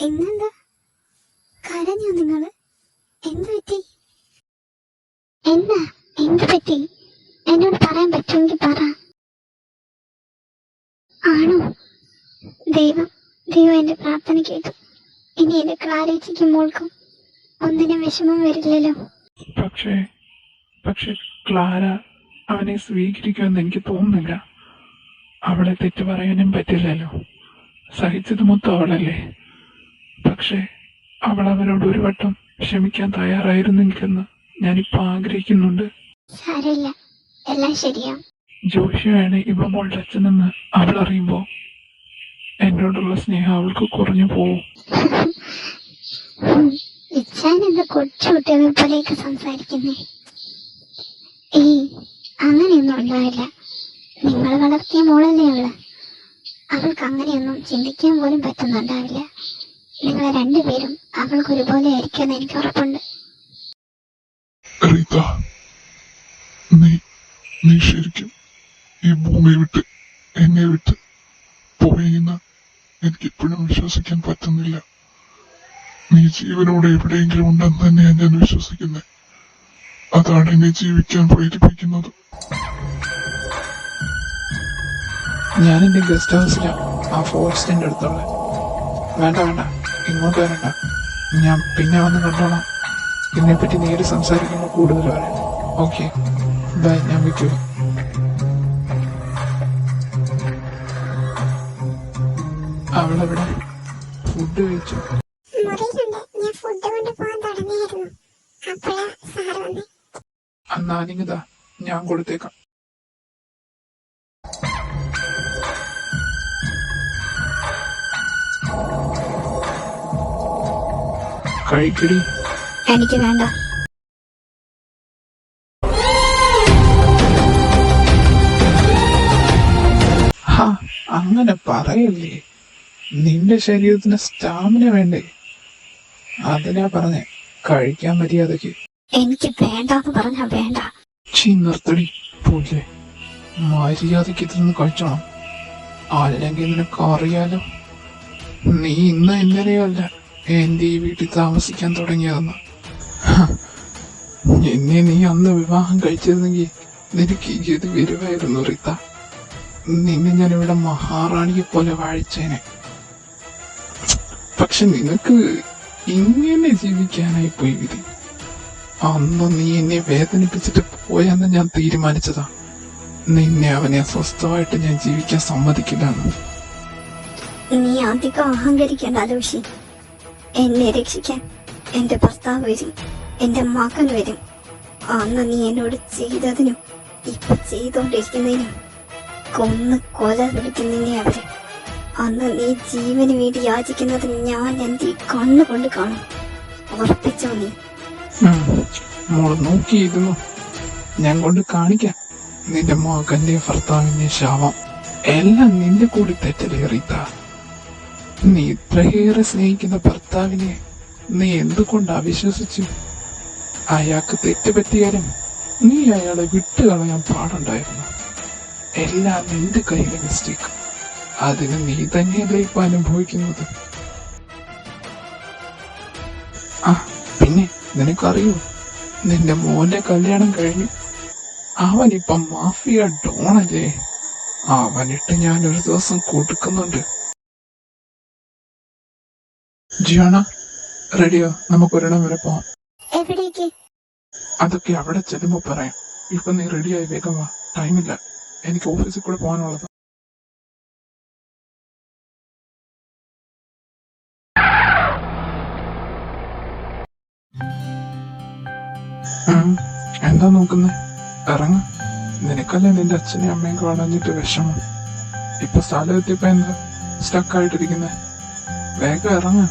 ഇന്നെന്താ കരഞ്ഞോ നിങ്ങള്? എന്ത് പറ്റി? എന്താ എന്ത് പറ്റി? എന്നോട് പറയാൻ പറ്റുമെങ്കിൽ പറ. ആണോ? ദൈവം എന്റെ പ്രാർത്ഥന കേട്ടു. ഇനി എന്റെ ക്ലാരേച്ചിക്കും മോൾക്കും ഒന്നിനും വിഷമം വരില്ലല്ലോ. പക്ഷേ ക്ലാര അവനെ സ്വീകരിക്കുമെന്ന് എനിക്ക് തോന്നുന്നില്ല. അവളെ തെറ്റു പറയാനും പറ്റില്ലല്ലോ. സഹിച്ചത് മൊത്തം അവളല്ലേ. പക്ഷേ അവൾ അവരോട് ഒരു വട്ടം ക്ഷമിക്കാൻ തയ്യാറായിരുന്നെങ്കിലെന്ന് ഞാനിപ്പോ ആഗ്രഹിക്കുന്നുണ്ട്. സാരമില്ല, എല്ലാം ശരിയാ. ജോഷിയാണ് ഇവ മോളുടെ അച്ഛനെന്ന് അവൾ അറിയുമ്പോ എന്നോടുള്ള സ്നേഹം അവൾക്ക് കുറഞ്ഞു പോവും. ഇച്ചാനെന്താ കൊച്ചു കുട്ടികളെ പോലെയൊക്കെ സംസാരിക്കുന്നേ? അങ്ങനെയൊന്നും ഉണ്ടാവില്ല. നിങ്ങൾ വളർത്തിയ മോളല്ലേ അവൾക്ക് അങ്ങനെയൊന്നും ചിന്തിക്കാൻ പോലും പറ്റുന്നുണ്ടാവില്ല. നിങ്ങൾ രണ്ടുപേരും അവൾക്ക് ഒരുപോലെ ആയിരിക്കുമെന്ന് എനിക്ക് ഉറപ്പുണ്ട്. നീ ശരിക്കും ഈ ഭൂമി വിട്ട് എന്നെ വിട്ട് പോയെന്ന് എനിക്കിപ്പോഴും വിശ്വസിക്കാൻ പറ്റുന്നില്ല. നീ ജീവനോടെ എവിടെയെങ്കിലും ഉണ്ടെന്ന് തന്നെയാണ് ഞാൻ വിശ്വസിക്കുന്നത്. അതാണ് എന്നെ ജീവിക്കാൻ പ്രേരിപ്പിക്കുന്നത്. ഞാൻ എന്റെ ഗസ്റ്റ് ഹൗസിലാണ്, ആ ഫോറസ്റ്റിന്റെ അടുത്തുള്ള. വേണ്ട ഇങ്ങോട്ട് വരണ്ട. ഞാൻ പിന്നെ വന്ന് കണ്ടോളാം. ഇതിനെപ്പറ്റി നേരിട്ട് സംസാരിക്കുമ്പോൾ കൂടുതൽ പറയാം. ഓക്കെ ബൈ, ഞാൻ വിൽക്കൂ. അവളെവിടെ? ഫുഡ് കഴിച്ചു? എന്നാനിങ്ങതാ, ഞാൻ കൊടുത്തേക്കാം. കഴിക്കടി. എനിക്ക് വേണ്ട. അങ്ങനെ പറയല്ലേ. നിന്റെ ശരീരത്തിന് സ്റ്റാമിന വേണ്ടേ? അതിനാ പറഞ്ഞേ കഴിക്കാൻ മര്യാദക്ക്. എനിക്ക് വേണ്ടെന്ന് പറഞ്ഞാ വേണ്ട. നിർത്തടി പോലെ. മര്യാദക്ക് ഇതിന്ന് കഴിച്ചോണം, അല്ലെങ്കിൽ നിനക്ക് അറിയാലോ നീ ഇന്ന് ഇന്നലെയോ അല്ല എന്റെ ഈ വീട്ടിൽ താമസിക്കാൻ തുടങ്ങിയതെന്ന്. എന്നെ നീ അന്ന് വിവാഹം കഴിച്ചിരുന്നെങ്കിൽ നിനക്ക് ഈ ഗതി വരുമായിരുന്നു റീത്ത. നിന്നെ ഞാനിവിടെ മഹാറാണിയെ പോലെ വാഴിച്ചേനെ. പക്ഷെ നിനക്ക് ഇങ്ങനെ ജീവിക്കാനായി പോയി വിധി. അന്ന് നീ എന്നെ വേദനിപ്പിച്ചിട്ട് പോയെന്ന് ഞാൻ തീരുമാനിച്ചതാ. നിന്നെ അവനെ സ്വസ്ഥമായിട്ട് ഞാൻ ജീവിക്കാൻ സമ്മതിക്കില്ലെന്ന്. നീ അധികം അഹങ്കരിക്കേണ്ട ആലോചി. എന്നെ രക്ഷിക്കാൻ എന്റെ ഭർത്താവ് വരും, എന്റെ മകൻ വരും. അന്ന് നീ എന്നോട് ചെയ്തതിനും ഇപ്പൊ ചെയ്തോണ്ടിരിക്കുന്നതിനും കൊന്ന് കൊല വിളിക്കുന്നതിനെ അവര്. അന്ന് നീ ജീവന് വേണ്ടി യാചിക്കുന്നത് ഞാൻ എന്റെ കണ്ണുകൊണ്ട് കാണും. ഉറപ്പിച്ചോ നീ? മോള് നോക്കിയിരുന്നു, ഞാൻ കൊണ്ട് കാണിക്കാം. നിന്റെ മകന്റെ ഭർത്താവിന്റെ ശവം എല്ലാം നിന്റെ കൂടി തെറ്റലേറിത്ത. നീ ഇത്രയേറെ സ്നേഹിക്കുന്ന ഭർത്താവിനെ നീ എന്തുകൊണ്ട് അവിശ്വസിച്ചു? അയാൾക്ക് തെറ്റുപറ്റിയാലും നീ അയാളെ വിട്ടുകളയാൻ പാടുണ്ടായിരുന്നു. എല്ലാം നിന്റെ കയ്യിലെ മിസ്റ്റേക്ക്. അതിന് നീ തന്നെയല്ലേ ഇപ്പൊ അനുഭവിക്കുന്നത്. പിന്നെ നിനക്കറിയോ, നിന്റെ മോന്റെ കല്യാണം കഴിഞ്ഞു. അവനിപ്പം മാഫിയ ഡോണല്ലേ. അവനിട്ട് ഞാൻ ഒരു ദിവസം കൊടുക്കുന്നുണ്ട്. ജിയോണ റെഡിയോ? നമുക്കൊരിടം വരെ പോവാം. എവിടേക്ക്? അതൊക്കെ അവിടെ ചെല്ലുമ്പോ പറയാം. ഇപ്പൊ നീ റെഡിയായി വേഗം വാ, ടൈമില്ല. എനിക്ക് ഓഫീസിൽ കൂടെ പോകാനുള്ളത്. എന്താ നോക്കുന്നേ? ഇറങ്ങ. നിനക്കല്ലേ നിന്റെ അച്ഛനെയും അമ്മയും കാണാഞ്ഞിട്ട് വിഷമം. ഇപ്പൊ സ്ഥലം എത്തിയപ്പോ എന്താ സ്റ്റക്കായിട്ടിരിക്കുന്നേ? വേഗം ഇറങ്ങ.